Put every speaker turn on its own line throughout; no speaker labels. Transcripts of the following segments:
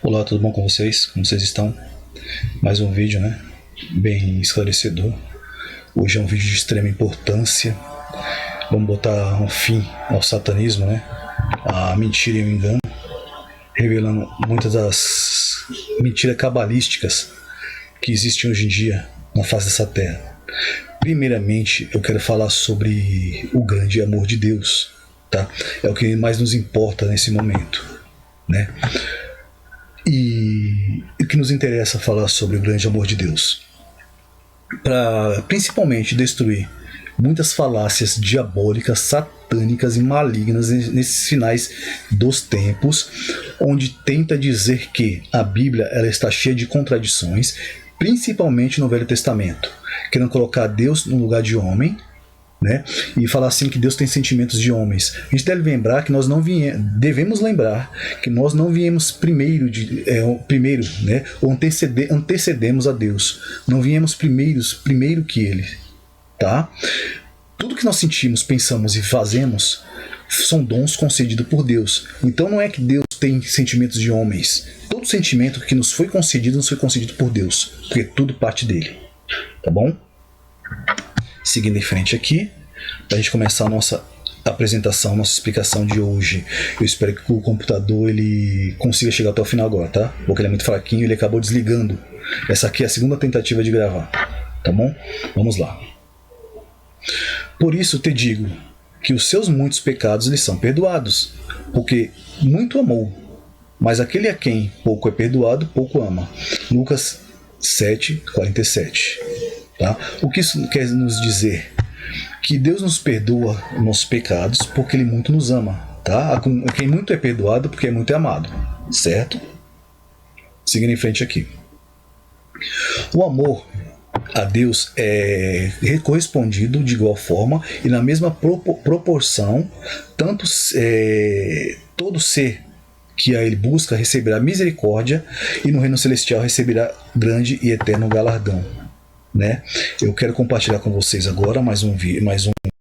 Olá, tudo bom com vocês? Como vocês estão? Mais um vídeo, né? Bem esclarecedor. Hoje é um vídeo de extrema importância. Vamos botar um fim ao satanismo, né? A mentira e o engano, revelando muitas das mentiras cabalísticas que existem hoje em dia na face dessa terra. Primeiramente, eu quero falar sobre o grande amor de Deus, tá? É o que mais nos importa nesse momento, né? E o que nos interessa falar sobre o grande amor de Deus? Para principalmente destruir muitas falácias diabólicas, satânicas e malignas nesses finais dos tempos, onde tenta dizer que a Bíblia ela está cheia de contradições, principalmente no Velho Testamento, querendo colocar Deus no lugar de homem, né? E falar assim que Deus tem sentimentos de homens. A gente deve lembrar que nós não devemos lembrar que nós não viemos primeiro, né? Ou antecedemos a Deus. Não viemos primeiro que Ele, tá? Tudo que nós sentimos, pensamos e fazemos são dons concedidos por Deus. Então não é que Deus tem sentimentos de homens. Todo sentimento que nos foi concedido por Deus, porque tudo parte dele, tá bom? Seguindo em frente aqui, para a gente começar a nossa apresentação, nossa explicação de hoje. Eu espero que o computador ele consiga chegar até o final agora, tá? Porque ele é muito fraquinho, ele acabou desligando. Essa aqui é a segunda tentativa de gravar, tá bom? Vamos lá. Por isso te digo que os seus muitos pecados lhes são perdoados, porque muito amou, mas aquele a quem pouco é perdoado, pouco ama. Lucas 7:47. Tá? O que isso quer nos dizer? Que Deus nos perdoa os nossos pecados porque Ele muito nos ama. Tá? Quem muito é perdoado porque é muito amado. Certo? Seguindo em frente aqui. O amor a Deus é correspondido de igual forma e na mesma proporção, tanto todo ser que a Ele busca receberá misericórdia e no reino celestial receberá grande e eterno galardão. Né? Eu quero compartilhar com vocês agora mais um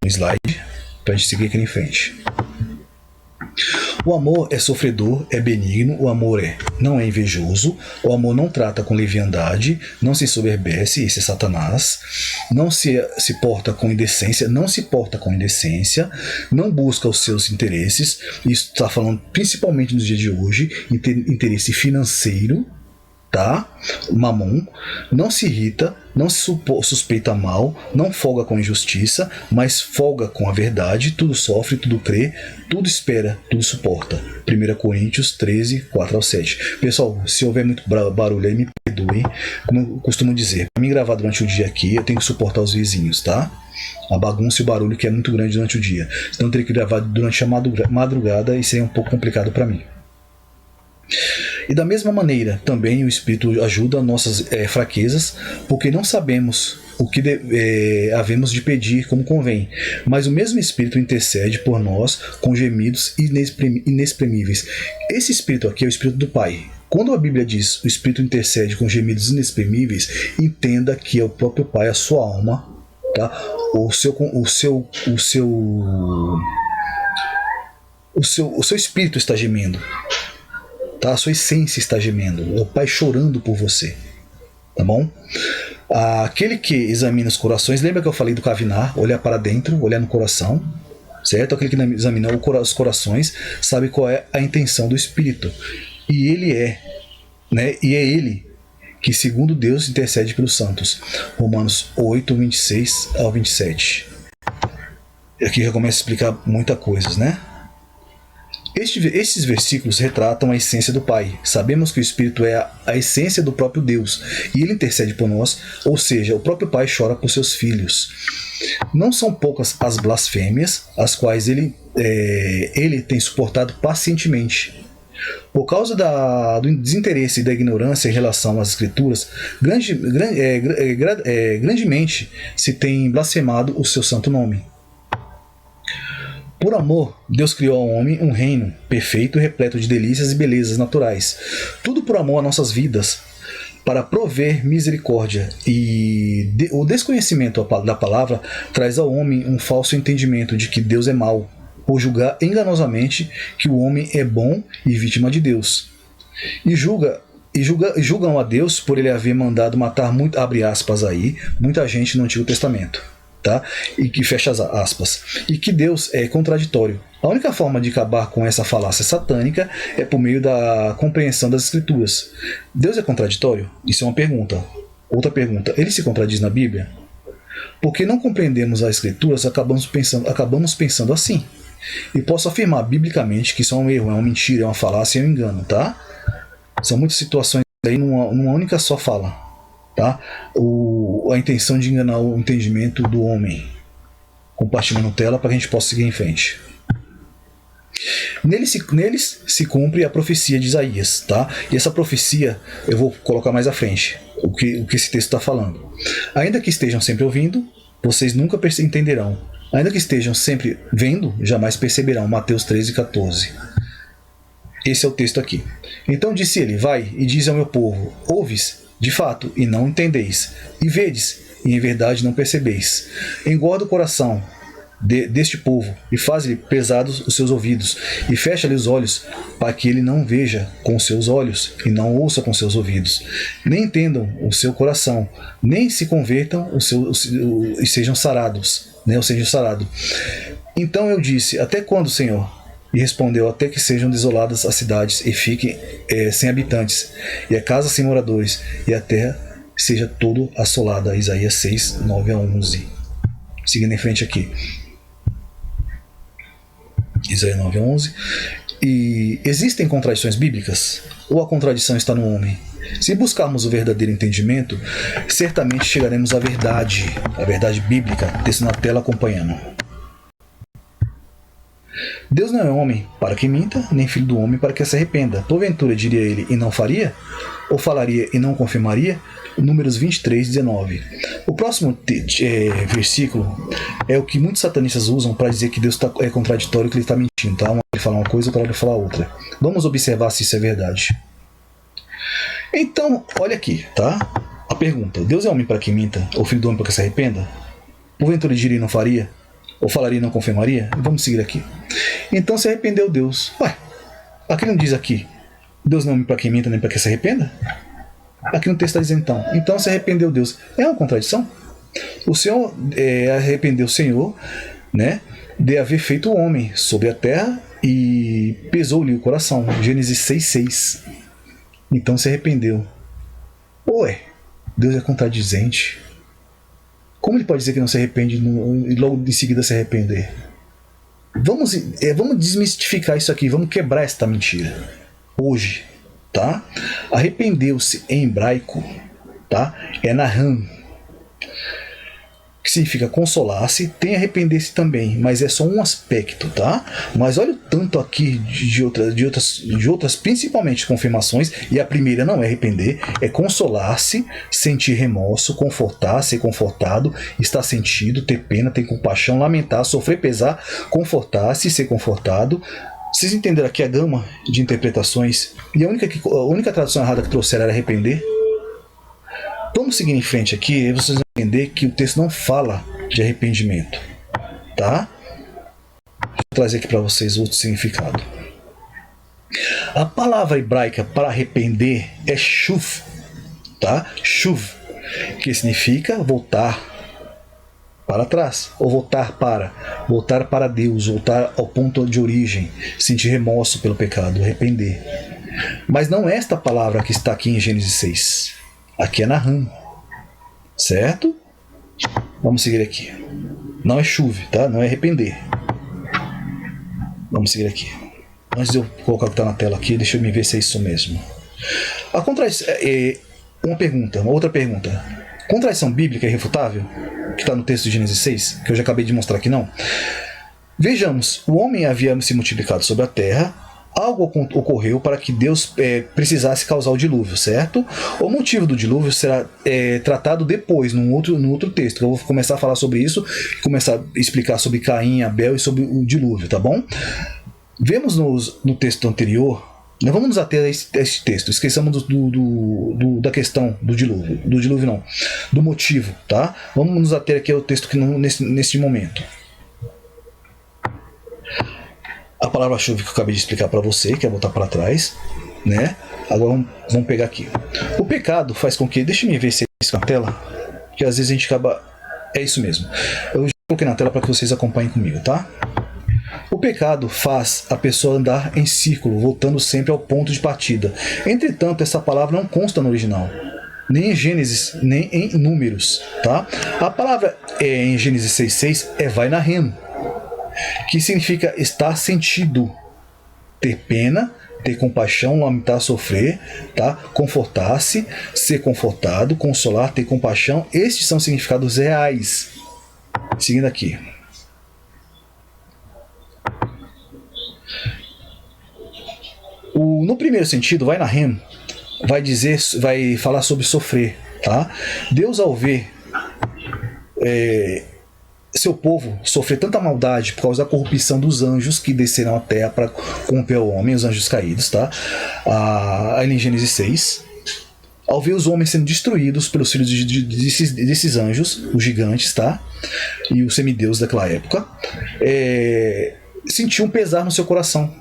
slide para a gente seguir aqui em frente. O amor é sofredor, é benigno, o amor não é invejoso, o amor não trata com leviandade, não se soberbece, esse é Satanás, não se porta com indecência, não busca os seus interesses, isso está falando principalmente nos dias de hoje, interesse financeiro, tá? Mamon, não se irrita, não se suspeita mal, não folga com injustiça, mas folga com a verdade, tudo sofre, tudo crê, tudo espera, tudo suporta. 1 Coríntios 13:4-7. Pessoal, se houver muito barulho aí, me perdoem. Como eu costumo dizer, para mim gravar durante o dia aqui, eu tenho que suportar os vizinhos, tá? A bagunça e o barulho que é muito grande durante o dia. Então eu teria que gravar durante a madrugada e seria um pouco complicado para mim. E da mesma maneira, também o Espírito ajuda nossas fraquezas, porque não sabemos o que havemos de pedir como convém, mas o mesmo Espírito intercede por nós com gemidos inexprimíveis. Esse Espírito aqui é o Espírito do Pai. Quando a Bíblia diz o Espírito intercede com gemidos inexprimíveis, entenda que é o próprio Pai, a sua alma, tá? O seu espírito está gemendo. Tá? A sua essência está gemendo, é o Pai chorando por você, tá bom? Aquele que examina os corações, lembra que eu falei do cavinar, olhar para dentro, olhar no coração, certo? Aquele que examina os corações sabe qual é a intenção do Espírito, e ele né? E é ele que, segundo Deus, intercede pelos santos. Romanos 8:26-27. Aqui já começa a explicar muitas coisas, né? Estes versículos retratam a essência do Pai. Sabemos que o Espírito é a essência do próprio Deus e Ele intercede por nós, ou seja, o próprio Pai chora por seus filhos. Não são poucas as blasfêmias, as quais ele tem suportado pacientemente. Por causa do desinteresse e da ignorância em relação às Escrituras, grandemente se tem blasfemado o seu santo nome. Por amor, Deus criou ao homem um reino perfeito e repleto de delícias e belezas naturais. Tudo por amor a nossas vidas, para prover misericórdia. E o desconhecimento da palavra traz ao homem um falso entendimento de que Deus é mau, por julgar enganosamente que o homem é bom e vítima de Deus. Julgam a Deus por ele haver mandado matar muito, abre aspas aí, muita gente no Antigo Testamento, tá? E que fecha as aspas. E que Deus é contraditório. A única forma de acabar com essa falácia satânica é por meio da compreensão das Escrituras. Deus é contraditório? Isso é uma pergunta. Outra pergunta, ele se contradiz na Bíblia? Porque não compreendemos as Escrituras, acabamos pensando assim. E posso afirmar biblicamente que isso é um erro, é uma mentira, é uma falácia, é um engano, tá? São muitas situações aí numa única só fala, tá? A intenção de enganar o entendimento do homem. Compartilhando tela para que a gente possa seguir em frente. Neles se cumpre a profecia de Isaías, tá? E essa profecia eu vou colocar mais à frente, o que esse texto está falando. Ainda que estejam sempre ouvindo, vocês nunca entenderão. Ainda que estejam sempre vendo, jamais perceberão. Mateus 13,14. Esse é o texto aqui. Então disse ele: vai e diz ao meu povo: ouves, de fato, e não entendeis, e vedes, e em verdade não percebeis. Engorda o coração deste povo, e faz-lhe pesados os seus ouvidos, e fecha-lhe os olhos, para que ele não veja com os seus olhos, e não ouça com seus ouvidos, nem entendam o seu coração, nem se convertam e sejam sarados, né, ou sejam sarados. Então eu disse: até quando, Senhor? E respondeu: até que sejam desoladas as cidades e fiquem sem habitantes, e a casa sem moradores, e a terra seja toda assolada. Isaías 6, 9 a 11. Seguindo em frente aqui. Isaías 9 a 11. E existem contradições bíblicas? Ou a contradição está no homem? Se buscarmos o verdadeiro entendimento, certamente chegaremos à verdade bíblica. Texto na tela acompanhando. Deus não é homem para que minta, nem filho do homem para que se arrependa. Porventura diria ele e não faria? Ou falaria e não confirmaria? Números 23, 19. O próximo versículo é o que muitos satanistas usam para dizer que Deus é contraditório, que ele está mentindo. Tá? Um ele fala uma coisa, outro ele fala outra. Vamos observar se isso é verdade. Então, olha aqui, tá? A pergunta: Deus é homem para que minta, ou filho do homem para que se arrependa? Porventura diria e não faria? Ou falaria e não confirmaria? Vamos seguir aqui. Então se arrependeu Deus. Ué, aqui não diz aqui: Deus não é homem para que minta, nem para que se arrependa? Aqui no texto está dizendo então se arrependeu Deus. É uma contradição? O Senhor arrependeu o Senhor, né, de haver feito o homem sobre a terra e pesou-lhe o coração. Gênesis 6,6. Então se arrependeu. Ué, Deus é contradizente. Como ele pode dizer que não se arrepende e logo em seguida se arrepender? Vamos desmistificar isso aqui, vamos quebrar esta mentira. Hoje, tá? Arrependeu-se em hebraico, tá? É naham, que significa consolar-se, tem arrepender-se também, mas é só um aspecto, tá? Mas olha o tanto aqui de outras principalmente confirmações, e a primeira não é arrepender, é consolar-se, sentir remorso, confortar, ser confortado, estar sentido, ter pena, ter compaixão, lamentar, sofrer, pesar, confortar-se, ser confortado. Vocês entenderam aqui a gama de interpretações? E a única tradução errada que trouxeram era arrepender? Vamos seguir em frente aqui e vocês vão entender que o texto não fala de arrependimento, tá? Vou trazer aqui para vocês outro significado. A palavra hebraica para arrepender é shuv, tá? Shuv, que significa voltar para trás, ou voltar para Deus, voltar ao ponto de origem, sentir remorso pelo pecado, arrepender. Mas não é esta palavra que está aqui em Gênesis 6. Aqui é naham, certo? Vamos seguir aqui. Não é chuve, tá? Não é arrepender. Vamos seguir aqui. Antes de eu colocar o que está na tela aqui, deixa eu me ver se é isso mesmo. A contradição uma outra pergunta. Contradição bíblica é irrefutável? Que está no texto de Gênesis 6, que eu já acabei de mostrar que não. Vejamos, o homem havia se multiplicado sobre a terra. Algo ocorreu para que Deus precisasse causar o dilúvio, certo? O motivo do dilúvio será tratado depois, num outro texto. Eu vou começar a falar sobre isso, começar a explicar sobre Caim, Abel e sobre o dilúvio, tá bom? Vemos no texto anterior, não vamos nos ater a esse texto, esqueçamos da questão do dilúvio não, do motivo, tá? Vamos nos ater aqui ao texto que nesse momento. A palavra chuva que eu acabei de explicar para você, que é voltar para trás, né? Agora vamos pegar aqui. O pecado faz com que... Deixa eu ver se é isso na tela, que às vezes a gente acaba... É isso mesmo. Eu já coloquei na tela para que vocês acompanhem comigo, tá? O pecado faz a pessoa andar em círculo, voltando sempre ao ponto de partida. Entretanto, essa palavra não consta no original, nem em Gênesis, nem em Números, tá? A palavra em Gênesis 6,6 é Vainahem, que significa estar sentido, ter pena, ter compaixão, lamentar, sofrer, tá? Confortar-se, ser confortado, consolar, ter compaixão. Estes são significados reais. Seguindo aqui. No primeiro sentido, Vainahem vai falar sobre sofrer, tá? Deus, ao ver seu povo sofrer tanta maldade por causa da corrupção dos anjos que desceram à terra para corromper o homem, os anjos caídos, tá? Aí em Gênesis 6, ao ver os homens sendo destruídos pelos filhos desses anjos, os gigantes, tá? E os semideuses daquela época, sentiu um pesar no seu coração,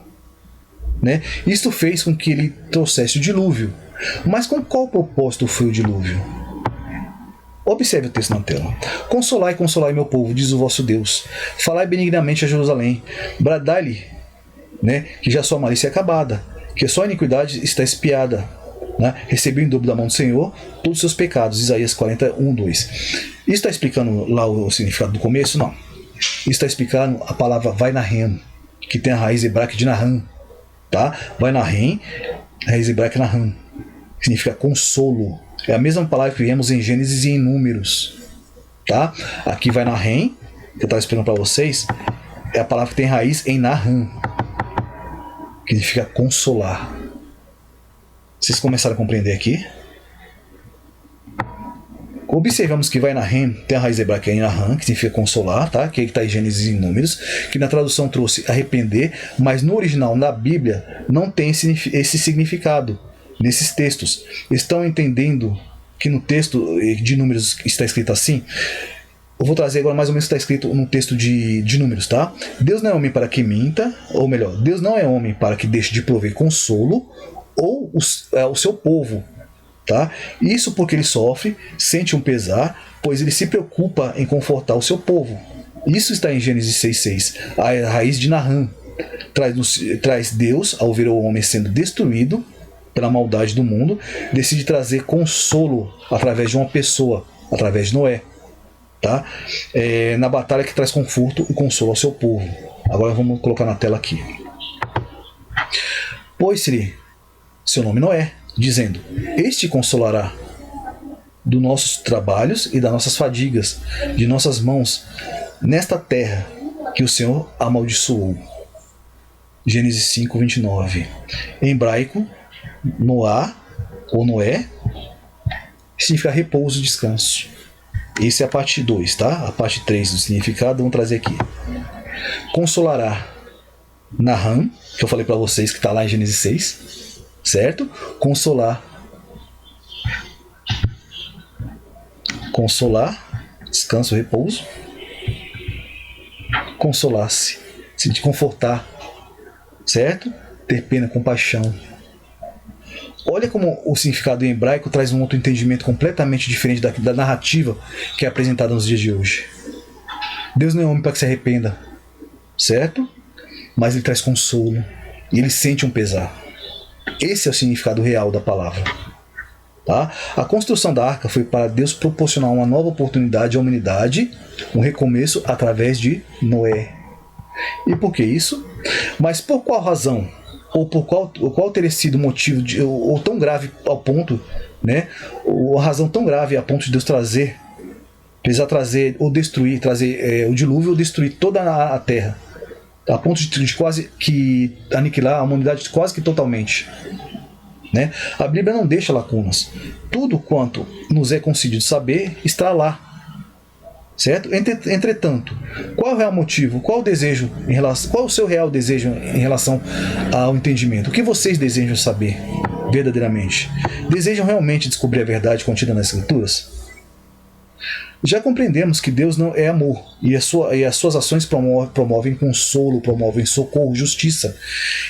né? Isto fez com que ele trouxesse o dilúvio. Mas com qual propósito foi o dilúvio? Observe o texto na tela. Consolai, consolai meu povo, diz o vosso Deus. Falai benignamente a Jerusalém. Bradai-lhe, né, que já sua malícia é acabada, que sua iniquidade está expiada, né? Recebeu em dobro da mão do Senhor todos os seus pecados. Isaías 41, 2. Isso está explicando lá o significado do começo? Não. Isso está explicando a palavra Vainahem, que tem a raiz hebraica de Naham. Tá? Vainahem, raiz hebraica Naham, significa consolo. É a mesma palavra que vemos em Gênesis e em Números. Tá? Aqui Vainahem, que eu estava explicando para vocês, é a palavra que tem raiz em Naham, que significa consolar. Vocês começaram a compreender aqui? Observamos que Vainahem tem a raiz hebraica em Naham, que significa consolar, tá? Que está em Gênesis e em Números, que na tradução trouxe arrepender, mas no original, na Bíblia, não tem esse significado nesses textos. Estão entendendo que no texto de Números está escrito assim? Eu vou trazer agora mais ou menos o que está escrito no texto de Números, tá? Deus não é homem para que minta, ou melhor, Deus não é homem para que deixe de prover consolo, ou o seu povo. Tá? Isso porque ele sofre, sente um pesar, pois ele se preocupa em confortar o seu povo. Isso está em Gênesis 6,6. A raiz de Naham traz Deus, ao ver o homem sendo destruído pela maldade do mundo, decide trazer consolo através de uma pessoa, através de Noé. Tá? Na batalha que traz conforto e consolo ao seu povo. Agora vamos colocar na tela aqui. Pôs-lhe seu nome Noé, dizendo: Este consolará dos nossos trabalhos e das nossas fadigas, de nossas mãos, nesta terra que o Senhor amaldiçoou. Gênesis 5, 29. Em hebraico, Noá, ou Noé, significa repouso e descanso. Essa é a parte 2, tá? A parte 3 do significado, vamos trazer aqui. Consolará Naham, que eu falei para vocês que está lá em Gênesis 6. Certo? Consolar, descanso, repouso. Consolar-se, se confortar, certo? Ter pena, compaixão. Olha como o significado em hebraico traz um outro entendimento completamente diferente da narrativa que é apresentada nos dias de hoje. Deus não é homem para que se arrependa, certo? Mas ele traz consolo e ele sente um pesar. Esse é o significado real da palavra. Tá? A construção da arca foi para Deus proporcionar uma nova oportunidade à humanidade, um recomeço através de Noé. E por que isso? Mas por qual razão? Ou qual teria sido o motivo, ou tão grave ao ponto, né? Ou a razão tão grave a ponto de Deus precisar trazer ou destruir, o dilúvio ou destruir toda a terra, a ponto de quase que aniquilar a humanidade quase que totalmente. Né? A Bíblia não deixa lacunas. Tudo quanto nos é concedido saber está lá. Certo? Entretanto, qual é o real motivo? Qual é o seu real desejo em relação ao entendimento? O que vocês desejam saber verdadeiramente? Desejam realmente descobrir a verdade contida nas Escrituras? Já compreendemos que Deus não é amor, e as suas ações promovem consolo, promovem socorro, justiça.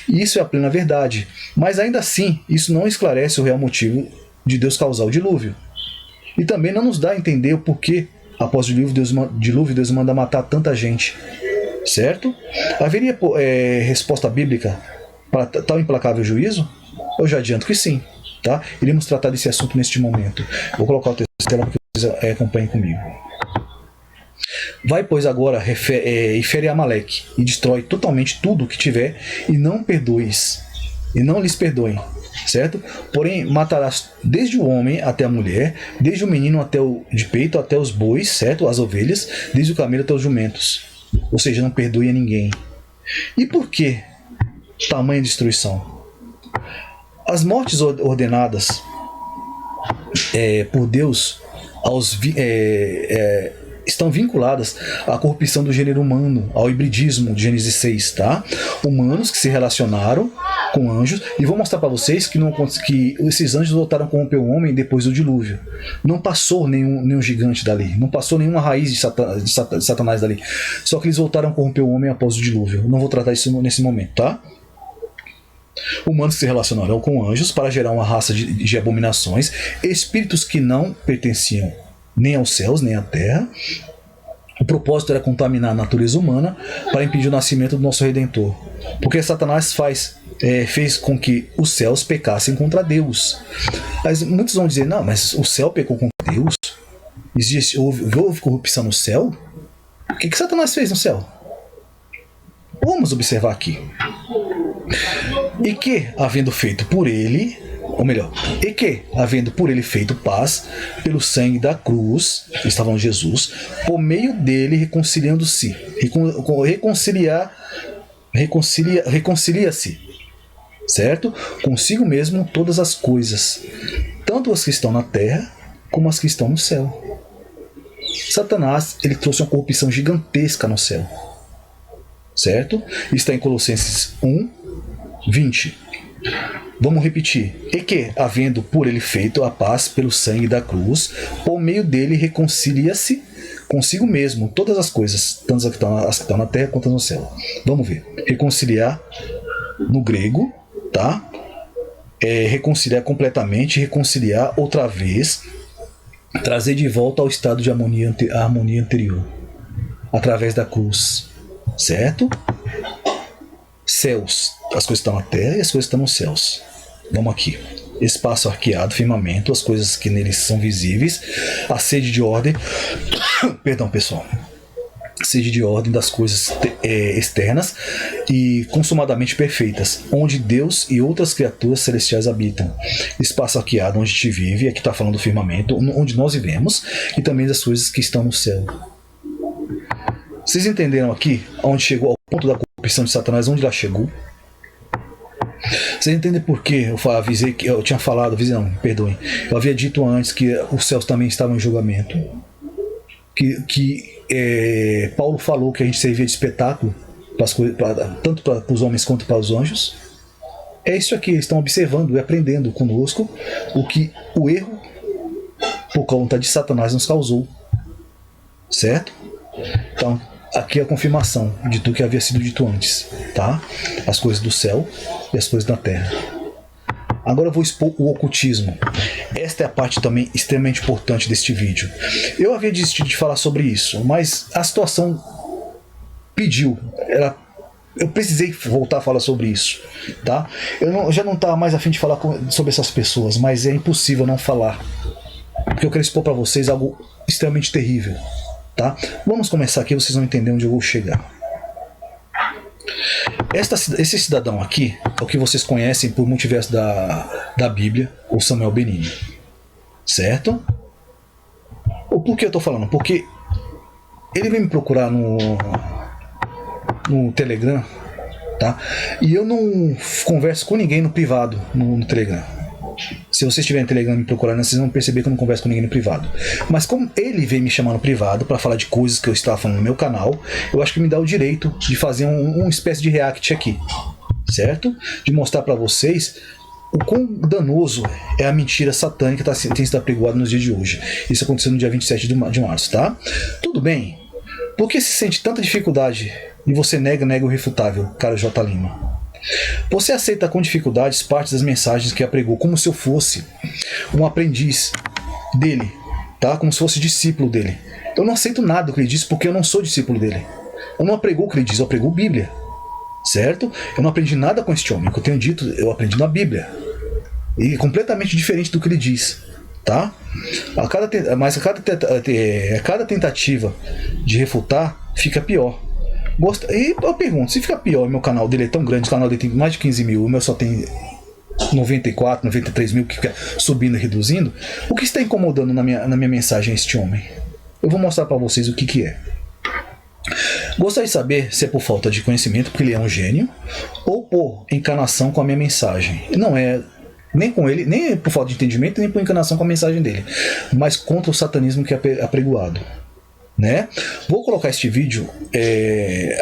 E isso é a plena verdade. Mas ainda assim, isso não esclarece o real motivo de Deus causar o dilúvio. E também não nos dá a entender o porquê, após o dilúvio, Deus manda matar tanta gente. Certo? Haveria resposta bíblica para tal implacável juízo? Eu já adianto que sim. Tá? Iremos tratar desse assunto neste momento. Vou colocar o texto na tela porque vocês acompanhem comigo. Vai, pois, agora e fere Amaleque, e destrói totalmente tudo o que tiver, e não lhes perdoem, certo? Porém, matarás desde o homem até a mulher, desde o menino até o de peito, até os bois, certo? As ovelhas, desde o camelo até os jumentos. Ou seja, não perdoe a ninguém. E por que tamanha destruição? As mortes ordenadas por Deus estão vinculadas à corrupção do gênero humano, ao hibridismo de Gênesis 6, tá? Humanos que se relacionaram com anjos, e vou mostrar para vocês que esses anjos voltaram a corromper o homem depois do dilúvio. Não passou nenhum gigante dali, não passou nenhuma raiz de Satanás dali, só que eles voltaram a corromper o homem após o dilúvio. Não vou tratar isso nesse momento, tá? Humanos que se relacionaram com anjos para gerar uma raça de abominações, espíritos que não pertenciam nem aos céus, nem à terra. O propósito era contaminar a natureza humana para impedir o nascimento do nosso Redentor. Porque Satanás fez com que os céus pecassem contra Deus. Mas muitos vão dizer, não, mas o céu pecou contra Deus? Houve corrupção no céu? O que Satanás fez no céu? Vamos observar aqui. E que, havendo por ele feito paz pelo sangue da cruz, que estava em Jesus, por meio dele reconcilia-se, certo? Consigo mesmo todas as coisas, tanto as que estão na terra como as que estão no céu. Satanás, ele trouxe uma corrupção gigantesca no céu, certo? Está em Colossenses 1:20. Vamos repetir. E que, havendo por ele feito a paz pelo sangue da cruz, por meio dele reconcilia-se consigo mesmo todas as coisas, tanto as que estão na terra quanto no céu. Vamos ver. Reconciliar no grego, tá? Reconciliar completamente, reconciliar outra vez, trazer de volta ao estado de harmonia anterior, através da cruz, certo? Céus, as coisas estão na terra e as coisas estão nos céus. Vamos aqui. Espaço arqueado, firmamento, as coisas que neles são visíveis, a sede de ordem, perdão pessoal, sede de ordem das coisas externas e consumadamente perfeitas, onde Deus e outras criaturas celestiais habitam. Espaço arqueado, onde a gente vive, aqui está falando do firmamento, onde nós vivemos, e também das coisas que estão no céu. Vocês entenderam aqui onde chegou ao ponto da corrupção de Satanás, onde ela chegou? Vocês entendem por que eu havia dito antes que os céus também estavam em julgamento, que Paulo falou que a gente servia de espetáculo tanto para os homens quanto para os anjos. É isso aqui, eles estão observando e aprendendo conosco o que o erro por conta de Satanás nos causou, certo? Então aqui é a confirmação de tudo que havia sido dito antes, tá? As coisas do céu e as coisas da terra. Agora eu vou expor o ocultismo. Esta é a parte também extremamente importante deste vídeo. Eu havia desistido de falar sobre isso, mas a situação pediu. Eu precisei voltar a falar sobre isso, tá? Eu já não estava mais a fim de falar sobre essas pessoas, mas é impossível não falar, porque eu quero expor para vocês algo extremamente terrível. Tá? Vamos começar aqui, vocês vão entender onde eu vou chegar. Esse cidadão aqui é o que vocês conhecem por multiverso da Bíblia, o Samuel Benini, certo? Por que eu estou falando? Porque ele veio me procurar no Telegram, tá? E eu não converso com ninguém no privado no Telegram. Se vocês estiverem no Telegram me procurando, vocês vão perceber que eu não converso com ninguém no privado. Mas como ele veio me chamar no privado para falar de coisas que eu estava falando no meu canal, eu acho que me dá o direito de fazer uma espécie de react aqui, certo? De mostrar para vocês o quão danoso é a mentira satânica que tem sido apregoada nos dias de hoje. Isso aconteceu no dia 27 de março, tá? Tudo bem. Por que se sente tanta dificuldade e você nega o irrefutável, cara J. Lima? Você aceita com dificuldades partes das mensagens que apregou como se eu fosse um aprendiz dele, tá? Como se fosse discípulo dele. Eu não aceito nada do que ele disse porque eu não sou discípulo dele. Eu não apregou o que ele diz, eu apregou Bíblia. Certo? Eu não aprendi nada com este homem. O que eu tenho dito, eu aprendi na Bíblia. E completamente diferente do que ele diz. Tá? Mas a cada tentativa de refutar, fica pior. E eu pergunto, se fica pior, meu canal dele é tão grande, o canal dele tem mais de 15 mil, o meu só tem 94, 93 mil, que fica subindo e reduzindo, o que está incomodando na minha mensagem a este homem? Eu vou mostrar para vocês o que é. Gostaria de saber se é por falta de conhecimento, porque ele é um gênio, ou por encanação com a minha mensagem. Não é nem com ele, nem por falta de entendimento, nem por encanação com a mensagem dele, mas contra o satanismo que é apregoado. Né? Vou colocar este vídeo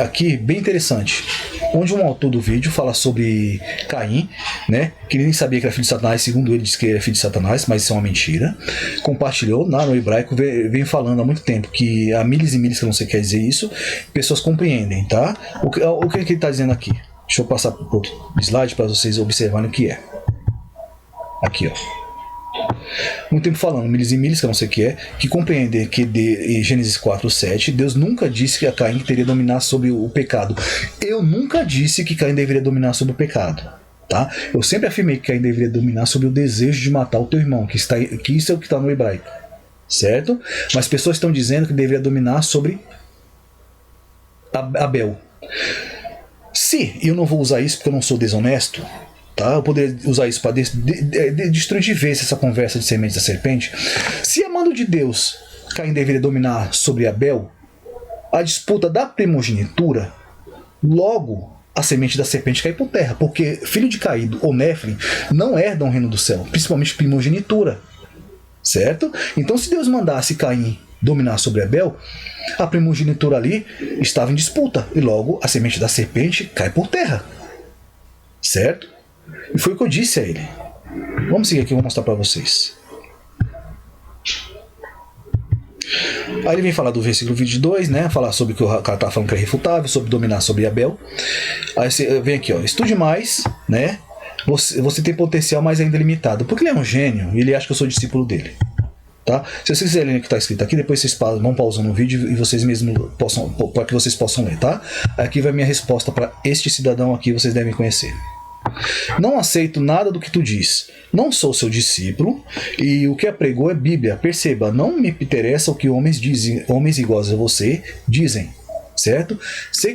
aqui, bem interessante, onde um autor do vídeo fala sobre Caim, né? Que ele nem sabia que era filho de Satanás, segundo ele disse que era filho de Satanás, mas isso é uma mentira. Compartilhou no hebraico, vem falando há muito tempo que há milhas e milhas que eu não sei o que quer dizer isso, pessoas compreendem, tá? O que ele está dizendo aqui? Deixa eu passar para o outro slide para vocês observarem o que é. Aqui, ó. Muito tempo falando, milhas e milhas, que eu não sei o que é, que compreender que em Gênesis 4:7, Deus nunca disse que a Caim teria dominar sobre o pecado. Eu nunca disse que Caim deveria dominar sobre o pecado. Tá? Eu sempre afirmei que Caim deveria dominar sobre o desejo de matar o teu irmão, que isso é o que está no hebraico. Certo? Mas pessoas estão dizendo que deveria dominar sobre Abel. Se eu não vou usar isso porque eu não sou desonesto, tá? Eu poderia usar isso para destruir de vez essa conversa de sementes da serpente. Se a mando de Deus, Caim deveria dominar sobre Abel, a disputa da primogenitura, logo a semente da serpente cai por terra, porque filho de Caído ou Néflim não herdam o reino do céu, principalmente primogenitura. Certo? Então, se Deus mandasse Caim dominar sobre Abel, a primogenitura ali estava em disputa, e logo a semente da serpente cai por terra. Certo? E foi o que eu disse a ele. Vamos seguir aqui, eu vou mostrar para vocês. Aí ele vem falar do versículo 22, né? Falar sobre o que o cara tá falando que é irrefutável, sobre dominar sobre Abel. Aí você vem aqui, ó. Estude mais, né? Você tem potencial, mas ainda limitado. Porque ele é um gênio e ele acha que eu sou discípulo dele. Tá? Se vocês quiserem ler o que está escrito aqui, depois vocês vão pausando o vídeo e vocês mesmos possam, para que vocês possam ler, tá? Aqui vai minha resposta para este cidadão aqui, vocês devem conhecer. Não aceito nada do que tu diz. Não sou seu discípulo e o que apregou é Bíblia. Perceba, não me interessa o que homens dizem, homens iguais a você dizem, certo? Sei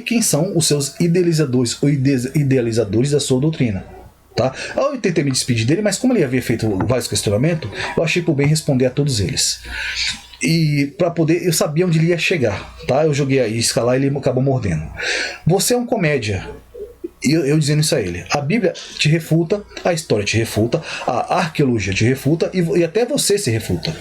quem são os seus idealizadores ou idealizadores da sua doutrina. Tá? Eu tentei me despedir dele, mas como ele havia feito vários questionamentos, eu achei por bem responder a todos eles. E para poder, eu sabia onde ele ia chegar, tá? Eu joguei aí, escalar, ele acabou mordendo. Você é um comédia. Eu dizendo isso a ele. A Bíblia te refuta, a história te refuta, a arqueologia te refuta e até você se refuta.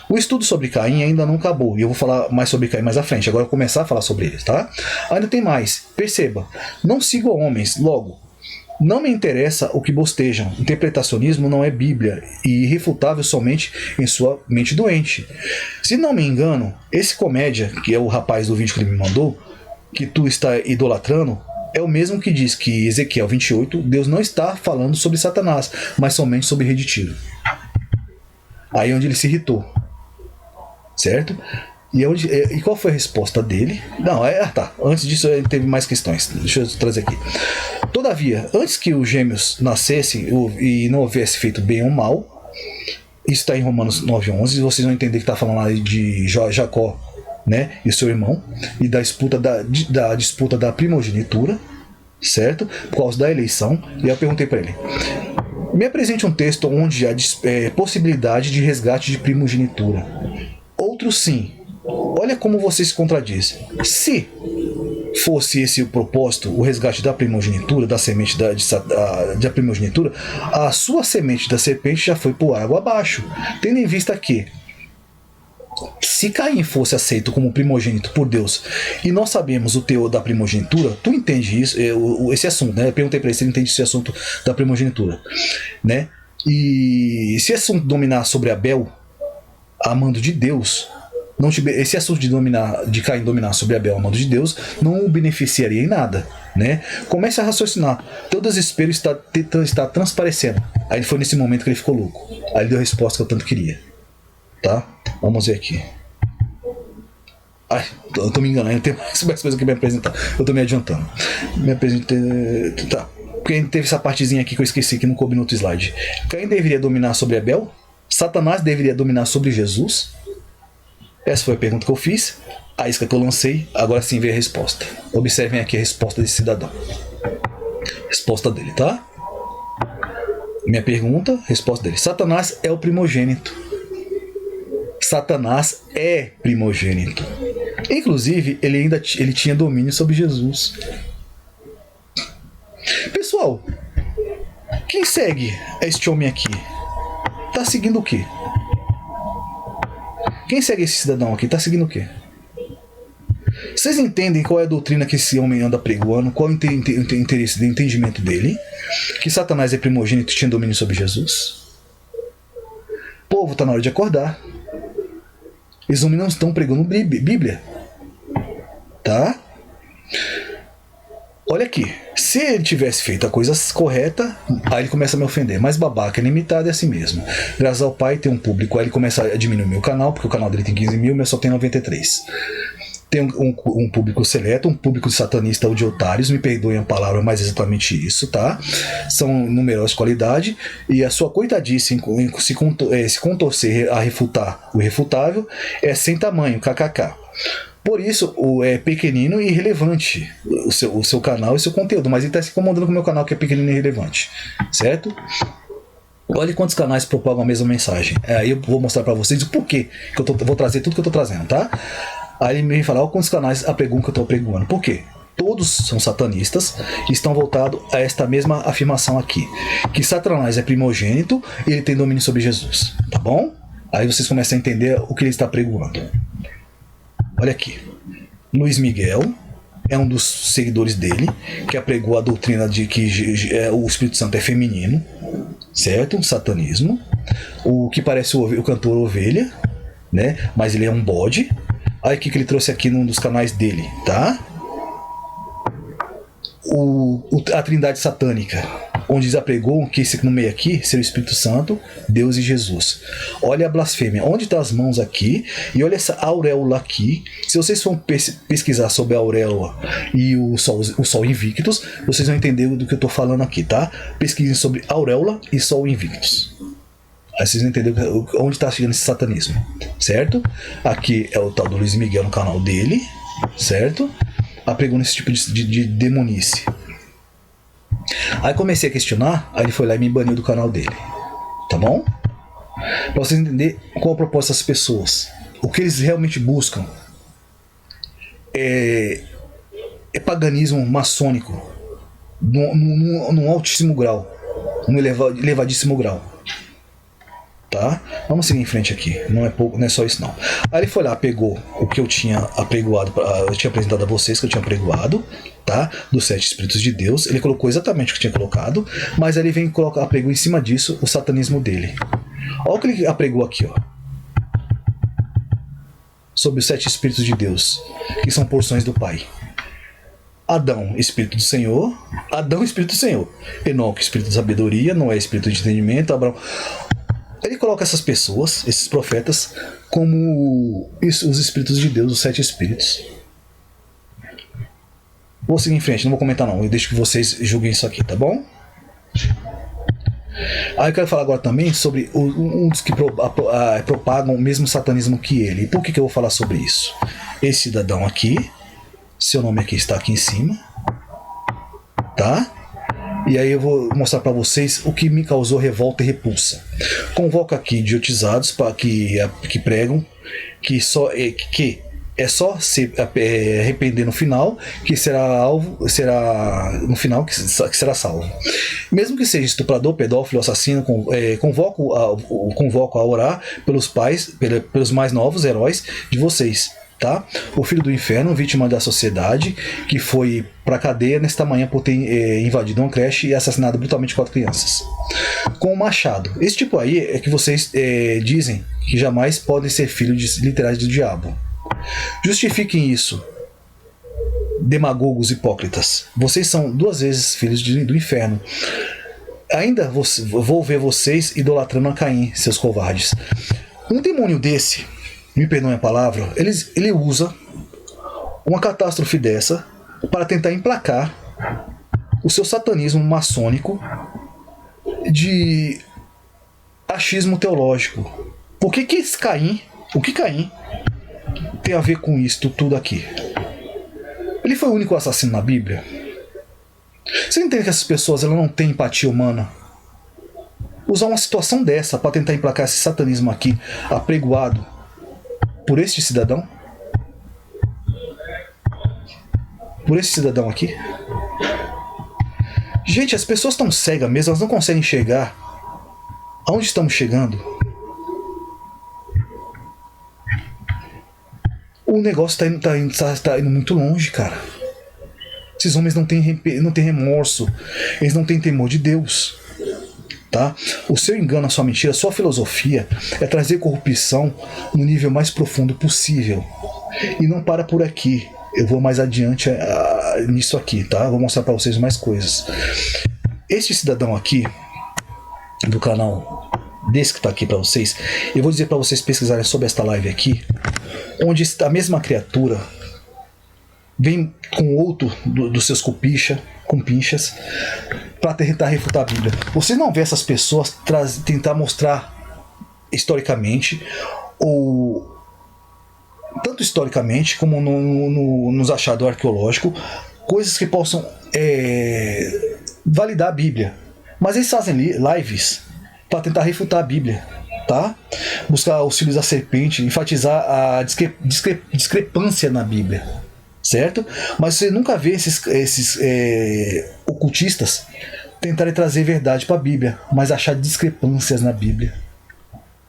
O estudo sobre Caim ainda não acabou, e eu vou falar mais sobre Caim mais à frente. Agora eu vou começar a falar sobre ele, tá? Ainda tem mais. Perceba, não sigo homens, logo. Não me interessa o que bostejam. Interpretacionismo não é Bíblia e irrefutável somente em sua mente doente. Se não me engano, esse comédia, que é o rapaz do vídeo que ele me mandou, que tu está idolatrando, é o mesmo que diz que Ezequiel 28, Deus não está falando sobre Satanás, mas somente sobre Rei de Tiro. Aí é onde ele se irritou. Certo? E qual foi a resposta dele? Não, tá. Antes disso ele teve mais questões. Deixa eu trazer aqui. Todavia, antes que os gêmeos nascessem e não houvesse feito bem ou mal, isso está em Romanos 9:11, vocês vão entender que está falando lá de Jacó, né, e seu irmão, e da disputa da primogenitura, certo? Por causa da eleição. E eu perguntei para ele: me apresente um texto onde há possibilidade de resgate de primogenitura. Outro sim. Olha como você se contradiz. Se fosse esse o propósito, o resgate da primogenitura, da semente da primogenitura, a sua semente da serpente já foi por água abaixo. Tendo em vista que Se Caim fosse aceito como primogênito por Deus, e nós sabemos o teor da primogenitura, tu entende isso, esse assunto, né? Eu perguntei para ele se ele entende esse assunto da primogenitura, né? E se esse assunto dominar sobre Abel, amando de Deus, esse assunto de Caim dominar sobre Abel, amando de Deus, não o beneficiaria em nada, né? Comece a raciocinar. Teu desespero está transparecendo. Aí foi nesse momento que ele ficou louco. Aí ele deu a resposta que eu tanto queria. Tá? Vamos ver aqui. Ai, eu tô me enganando, tem mais coisas que me apresentar. Eu tô me adiantando. Me apresentei. Tá. Porque teve essa partezinha aqui que eu esqueci, que não coube no outro slide. Quem deveria dominar sobre Abel? Satanás deveria dominar sobre Jesus? Essa foi a pergunta que eu fiz. A isca que eu lancei. Agora sim veio a resposta. Observem aqui a resposta desse cidadão. Resposta dele, tá? Minha pergunta, resposta dele. Satanás é o primogênito. Satanás é primogênito. Inclusive, ele tinha domínio sobre Jesus. Pessoal, quem segue este homem aqui? Tá seguindo o quê? Quem segue esse cidadão aqui? Tá seguindo o quê? Vocês entendem qual é a doutrina que esse homem anda pregoando? Qual é o interesse, o entendimento dele? Que Satanás é primogênito e tinha domínio sobre Jesus? Povo, tá na hora de acordar. Esses homens não estão pregando Bíblia. Tá? Olha aqui. Se ele tivesse feito a coisa correta, aí ele começa a me ofender. Mas babaca, é limitado, é assim mesmo. Graças ao Pai tem um público. Aí ele começa a diminuir o meu canal, porque o canal dele tem 15 mil, mas só tem 93. Tem um público seleto, um público de satanista ou de otários, me perdoem a palavra, mas é exatamente isso, tá? São numerosas qualidade, e a sua coitadice se contorcer a refutar o irrefutável é sem tamanho, kkk. Por isso, é pequenino e irrelevante o seu canal e seu conteúdo, mas ele está se incomodando com o meu canal que é pequenino e irrelevante, certo? Olha quantos canais propagam a mesma mensagem. Aí eu vou mostrar para vocês o porquê que eu vou trazer tudo que eu estou trazendo, tá? Aí ele me fala, olha quantos canais apregam que eu estou apregoando. Por quê? Todos são satanistas e estão voltados a esta mesma afirmação aqui. Que Satanás é primogênito e ele tem domínio sobre Jesus. Tá bom? Aí vocês começam a entender o que ele está apregoando. Olha aqui. Luiz Miguel é um dos seguidores dele, que apregou a doutrina de que o Espírito Santo é feminino. Certo? Um satanismo. O que parece o cantor Ovelha, né? Mas ele é um bode. Olha o que ele trouxe aqui num dos canais dele, tá? A trindade satânica, onde eles apregou que esse no meio aqui seria o Espírito Santo, Deus e Jesus. Olha a blasfêmia, onde está as mãos aqui, e olha essa auréola aqui. Se vocês forem pesquisar sobre a auréola e o Sol Invictus, vocês vão entender do que eu estou falando aqui, tá? Pesquisem sobre auréola e Sol Invictus. Aí vocês vão entender onde está chegando esse satanismo, certo? Aqui é o tal do Luiz Miguel no canal dele, certo? Apregou nesse tipo de demonice. Aí comecei a questionar, aí ele foi lá e me baniu do canal dele, tá bom? Pra vocês entenderem qual a proposta das pessoas, o que eles realmente buscam é paganismo maçônico num altíssimo grau, num elevadíssimo grau. Tá? Vamos seguir em frente aqui. Não é só isso não. Aí ele foi lá, pegou o que eu tinha apregoado, eu tinha apresentado a vocês que eu tinha apregoado, tá? Dos 7 Espíritos de Deus. Ele colocou exatamente o que eu tinha colocado, mas aí ele vem e apregou em cima disso o satanismo dele. Olha o que ele apregou aqui, ó. Sobre os 7 Espíritos de Deus, que são porções do Pai. Adão, Espírito do Senhor. Adão, Espírito do Senhor. Enoque, Espírito de sabedoria. Noé, Espírito de entendimento. Abraão. Ele coloca essas pessoas, esses profetas, como os Espíritos de Deus, os 7 Espíritos. Vou seguir em frente, não vou comentar não. Eu deixo que vocês julguem isso aqui, tá bom? Aí eu quero falar agora também sobre um dos que propagam o mesmo satanismo que ele. E por que eu vou falar sobre isso? Esse cidadão aqui, seu nome aqui está aqui em cima, tá? E aí eu vou mostrar para vocês o que me causou revolta e repulsa. Convoco aqui idiotizados para que pregam que É só se arrepender no final, que será no final que será salvo. Mesmo que seja estuprador, pedófilo, assassino, convoco a orar pelos pais, pelos mais novos heróis de vocês. Tá? O filho do inferno, vítima da sociedade, que foi pra cadeia nesta manhã por ter invadido uma creche e assassinado brutalmente 4 crianças. Com o machado. Esse tipo aí é que vocês dizem que jamais podem ser filhos literais do diabo. Justifiquem isso, demagogos hipócritas. Vocês são 2 vezes filhos do inferno. Ainda vou ver vocês idolatrando a Caim, seus covardes. Um demônio desse, me perdoem a palavra, ele usa uma catástrofe dessa para tentar emplacar o seu satanismo maçônico de achismo teológico. Por que Caim, o que Caim tem a ver com isso tudo aqui? Ele foi o único assassino na Bíblia? Você entende que essas pessoas elas não têm empatia humana? Usar uma situação dessa para tentar emplacar esse satanismo aqui, apregoado por este cidadão? Por esse cidadão aqui? Gente, as pessoas estão cegas mesmo, elas não conseguem enxergar aonde estamos chegando. O negócio tá indo muito longe, cara. Esses homens não têm remorso, eles não têm temor de Deus. Tá? O seu engano, a sua mentira, a sua filosofia é trazer corrupção no nível mais profundo possível. E não para por aqui. Eu vou mais adiante nisso aqui, tá? Vou mostrar para vocês mais coisas. Este cidadão aqui, do canal desse que está aqui para vocês, eu vou dizer para vocês pesquisarem sobre esta live aqui, onde a mesma criatura vem com outro dos seus compinchas, para tentar refutar a Bíblia. Você não vê essas pessoas tentar mostrar historicamente, ou tanto historicamente como nos achados arqueológicos, coisas que possam validar a Bíblia. Mas eles fazem lives para tentar refutar a Bíblia, tá? Buscar os filhos da serpente, enfatizar a discrepância na Bíblia, certo? Mas você nunca vê esses ocultistas tentarem trazer verdade para a Bíblia, mas achar discrepâncias na Bíblia,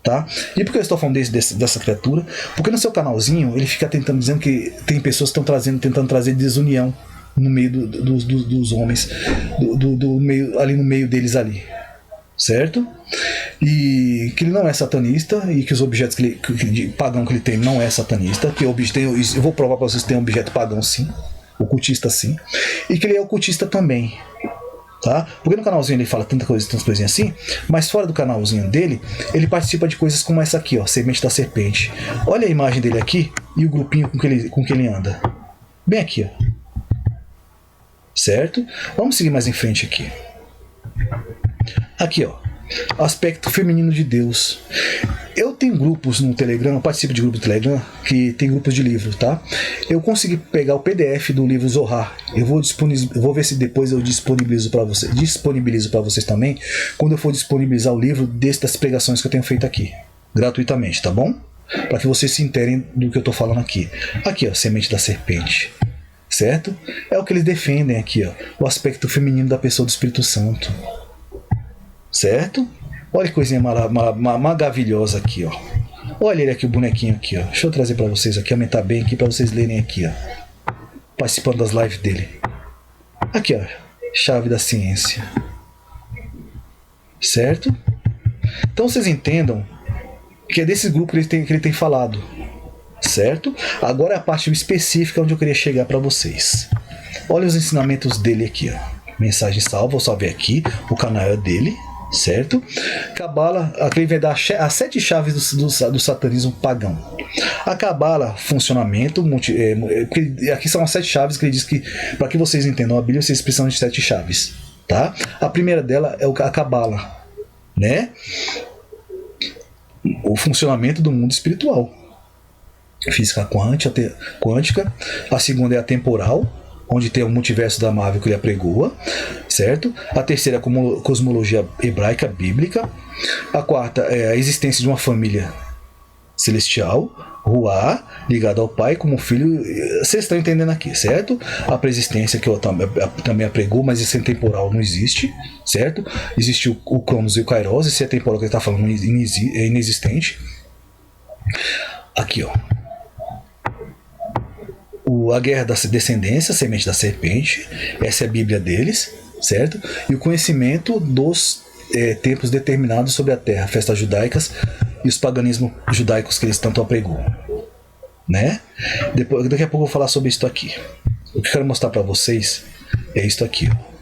tá? E por que eu estou falando dessa criatura? Porque no seu canalzinho ele fica tentando, dizendo que tem pessoas que estão tentando trazer desunião no meio dos homens, meio, ali no meio deles ali, certo? E que ele não é satanista, e que os objetos pagão que ele tem não é satanista, que eu vou provar para vocês que tem um objeto pagão sim, ocultista sim, e que ele é ocultista também, tá? Porque no canalzinho ele fala tantas coisinhas assim, mas fora do canalzinho dele ele participa de coisas como essa aqui, ó, Semente da Serpente. Olha a imagem dele aqui e o grupinho com que ele anda, bem aqui, ó. Certo? Vamos seguir mais em frente aqui. Aqui, ó, aspecto feminino de Deus. Eu tenho grupos no Telegram, eu participo de grupo no Telegram que tem grupos de livro, tá? Eu consegui pegar o PDF do livro Zohar. Eu vou ver se depois eu disponibilizo para vocês também, quando eu for disponibilizar o livro das pregações que eu tenho feito aqui, gratuitamente, tá bom? Para que vocês se interem do que eu tô falando aqui. Aqui, ó, Semente da Serpente. Certo? É o que eles defendem aqui, ó, o aspecto feminino da pessoa do Espírito Santo. Certo? Olha que coisinha maravilhosa aqui, ó. Olha ele aqui, o bonequinho aqui, ó. Deixa eu trazer para vocês aqui, aumentar bem aqui para vocês lerem aqui, ó. Participando das lives dele. Aqui, ó, chave da ciência. Certo? Então vocês entendam que é desse grupo que ele tem falado. Certo? Agora é a parte específica onde eu queria chegar para vocês. Olha os ensinamentos dele aqui, ó. Mensagem salva, vou só ver aqui. O canal é dele, certo? Cabala, aqui ele vai dar as 7 chaves do satanismo pagão. A Cabala, funcionamento, aqui são as 7 chaves que ele diz que, para que vocês entendam a Bíblia, vocês precisam de 7 chaves, tá? A primeira dela é a Cabala, né? O funcionamento do mundo espiritual. Física quântica. A segunda é a temporal, onde tem o multiverso da Marvel que ele apregoa, certo? A terceira é a cosmologia hebraica bíblica. A quarta é a existência de uma família celestial, Ruá, ligado ao Pai como filho. Vocês estão entendendo aqui, certo? A preexistência que eu também apregou, mas esse temporal não existe, certo? Existe o Cronos e o Kairos, esse temporal que ele está falando é inexistente. Aqui, ó. A guerra da descendência, a semente da serpente, essa é a Bíblia deles, certo? E o conhecimento dos tempos determinados sobre a terra, festas judaicas e os paganismos judaicos que eles tanto apregou, né? Daqui a pouco eu vou falar sobre isso aqui. O que eu quero mostrar para vocês é isso aqui, ó.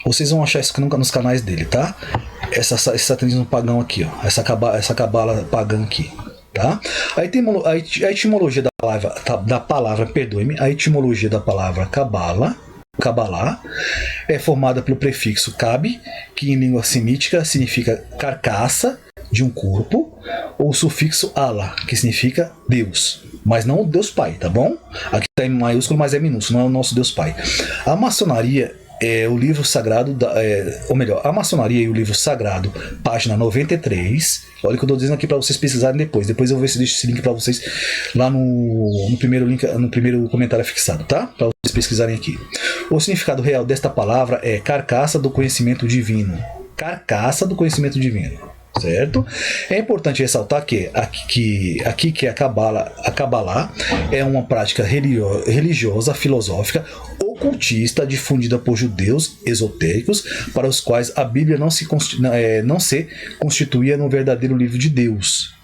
Vocês vão achar isso nos canais dele, tá? Esse satanismo pagão aqui, ó. Essa cabala pagã aqui, tá? A etimologia da palavra, perdoe-me, a etimologia da palavra Cabalá é formada pelo prefixo cab, que em língua semítica significa carcaça de um corpo, ou o sufixo ala, que significa Deus, mas não o Deus Pai, tá bom? Aqui está em maiúsculo, mas é minúsculo, não é o nosso Deus Pai. A maçonaria é o livro sagrado, ou melhor, a maçonaria e o livro sagrado, página 93. Olha o que eu estou dizendo aqui para vocês pesquisarem depois. Depois eu vou ver se deixo esse link para vocês lá no primeiro link, no primeiro comentário fixado, tá? Para vocês pesquisarem aqui. O significado real desta palavra é carcaça do conhecimento divino. Carcaça do conhecimento divino, certo? É importante ressaltar que a Kabbalah é uma prática religiosa, filosófica, ocultista difundida por judeus esotéricos, para os quais a Bíblia não se constituía no verdadeiro livro de Deus,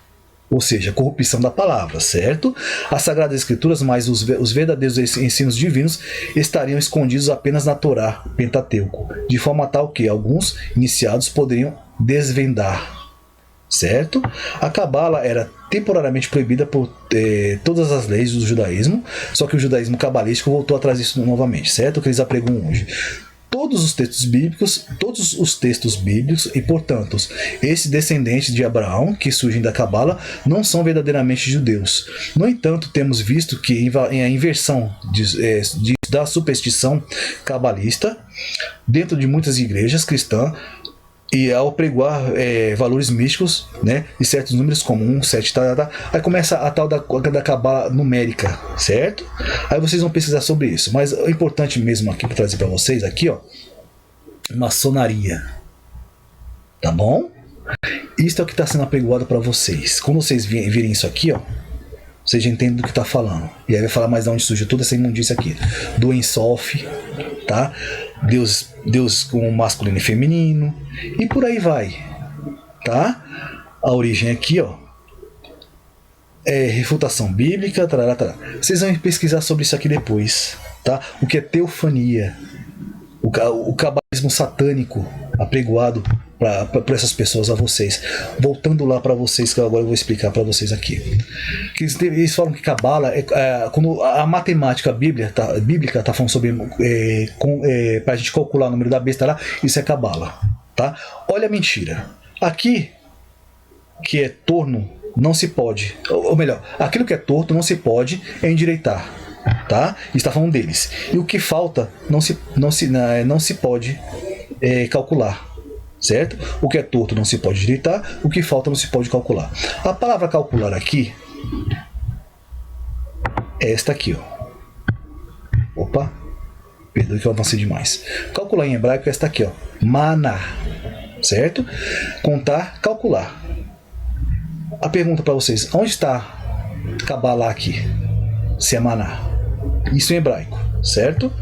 ou seja, corrupção da palavra, certo? As Sagradas Escrituras, mas os verdadeiros ensinos divinos estariam escondidos apenas na Torá, Pentateuco, de forma tal que alguns iniciados poderiam desvendar, certo? A Cabala era temporariamente proibida por todas as leis do judaísmo, só que o judaísmo cabalístico voltou atrás disso novamente, certo? O que eles apregam hoje. Todos os textos bíblicos e, portanto, esses descendentes de Abraão que surgem da Cabala não são verdadeiramente judeus. No entanto, temos visto que a inversão da superstição cabalista dentro de muitas igrejas cristãs, e ao pregoar valores místicos, né, e certos números como 1, 7, aí começa a tal da cabala numérica, certo? Aí vocês vão pesquisar sobre isso. Mas o importante mesmo aqui para trazer para vocês aqui, ó, maçonaria, tá bom? Isso é o que está sendo apregoado para vocês. Quando vocês virem isso aqui, ó, vocês já entendem do que está falando. E aí vai falar mais de onde surgiu toda essa imundícia aqui. Do Ensof, tá? Deus com masculino e feminino. E por aí vai, tá? A origem aqui, ó, é refutação bíblica, tarará, tarará. Vocês vão pesquisar sobre isso aqui depois, tá? O que é teofania, o cabalismo satânico apregoado para essas pessoas, a vocês. Voltando lá para vocês, que agora eu vou explicar para vocês aqui. Eles falam que Cabala quando a matemática bíblica está falando sobre para a gente calcular o número da besta lá, isso é Cabala, tá? Olha a mentira. Aqui, que é torno, não se pode, ou melhor, aquilo que é torto não se pode endireitar, tá? Está falando deles. E o que falta não se pode calcular, certo? O que é torto não se pode direitar, o que falta não se pode calcular. A palavra calcular aqui é esta aqui, ó. Opa, perdoe que eu avancei demais. Calcular em hebraico é esta aqui, ó. Maná, certo? Contar, calcular. A pergunta para vocês, onde está Kabbalah aqui? Se é maná. Isso em hebraico, certo?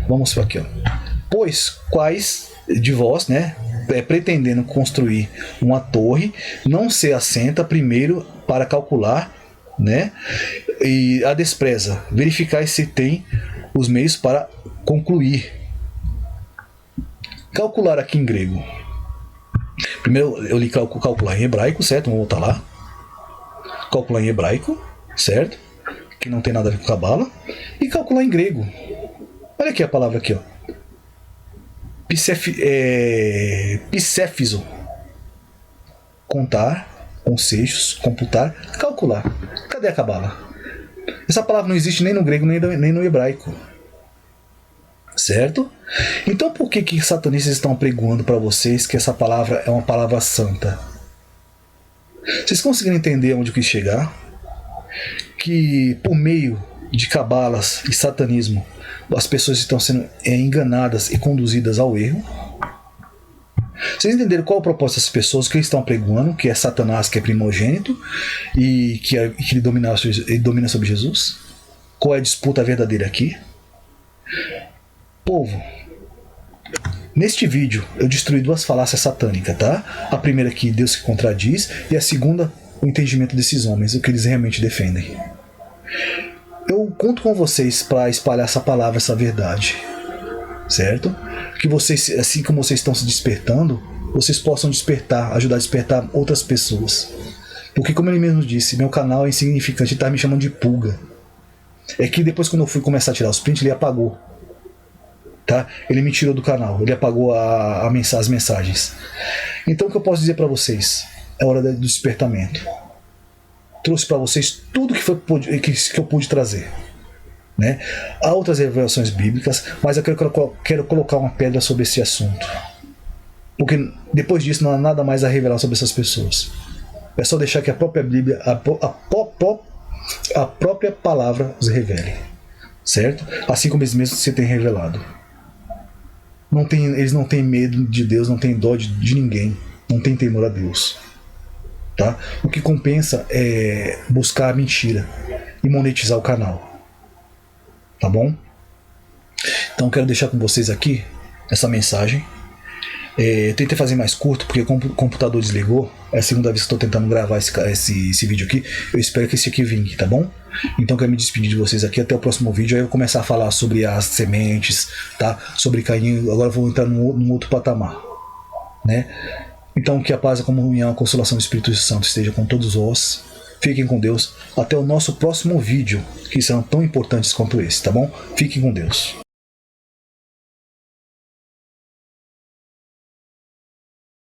Vamos para aqui, ó. Pois quais de vós, né, pretendendo construir uma torre, não se assenta primeiro para calcular, né, e a despreza, verificar se tem os meios para concluir. Calcular aqui em grego. Primeiro eu li calcular em hebraico, certo? Vamos voltar lá. Calcular em hebraico, certo? Que não tem nada a ver com Cabala. E calcular em grego. Olha aqui a palavra aqui, ó. Pséphizo. Contar, conceitos, computar, calcular. Cadê a Cabala? Essa palavra não existe nem no grego nem no hebraico. certo? Então por que satanistas estão apregoando para vocês que essa palavra é uma palavra santa? Vocês conseguiram entender onde eu quis chegar? Que por meio de cabalas e satanismo as pessoas estão sendo enganadas e conduzidas ao erro. Vocês entenderam qual é o propósito dessas pessoas, que eles estão apregoando, que é Satanás, que é primogênito e que ele domina sobre Jesus? Qual é a disputa verdadeira aqui? Povo, neste vídeo eu destruí duas falácias satânicas, tá? A primeira que Deus se contradiz e a segunda, o entendimento desses homens, o que eles realmente defendem. Eu conto com vocês para espalhar essa palavra, essa verdade, certo? Que vocês, assim como vocês estão se despertando, vocês possam despertar, ajudar a despertar outras pessoas. Porque como ele mesmo disse, meu canal é insignificante, ele está me chamando de pulga. É que depois quando eu fui começar a tirar os prints, ele apagou. Tá? Ele me tirou do canal, ele apagou as mensagens. Então o que eu posso dizer para vocês? É hora do despertamento. Trouxe para vocês tudo que eu pude trazer, né? Há outras revelações bíblicas, mas eu quero colocar uma pedra sobre esse assunto, porque depois disso não há nada mais a revelar sobre essas pessoas. É só deixar que a própria Bíblia, a própria palavra os revele, certo? Assim como eles mesmos se têm revelado. Eles não têm medo de Deus, não têm dó de ninguém, não têm temor a Deus. Tá? O que compensa é buscar a mentira e monetizar o canal. Tá bom? Então quero deixar com vocês aqui essa mensagem. Tentei fazer mais curto porque o computador desligou. É a segunda vez que estou tentando gravar esse vídeo aqui. Eu espero que esse aqui vingue, tá bom? Então quero me despedir de vocês aqui até o próximo vídeo. Aí eu vou começar a falar sobre as sementes, tá? Sobre Caim. Agora eu vou entrar num outro patamar, né? Então que a paz, a comunhão, a consolação do Espírito Santo esteja com todos vós. Fiquem com Deus. Até o nosso próximo vídeo, que serão tão importantes quanto esse, tá bom? Fiquem com Deus.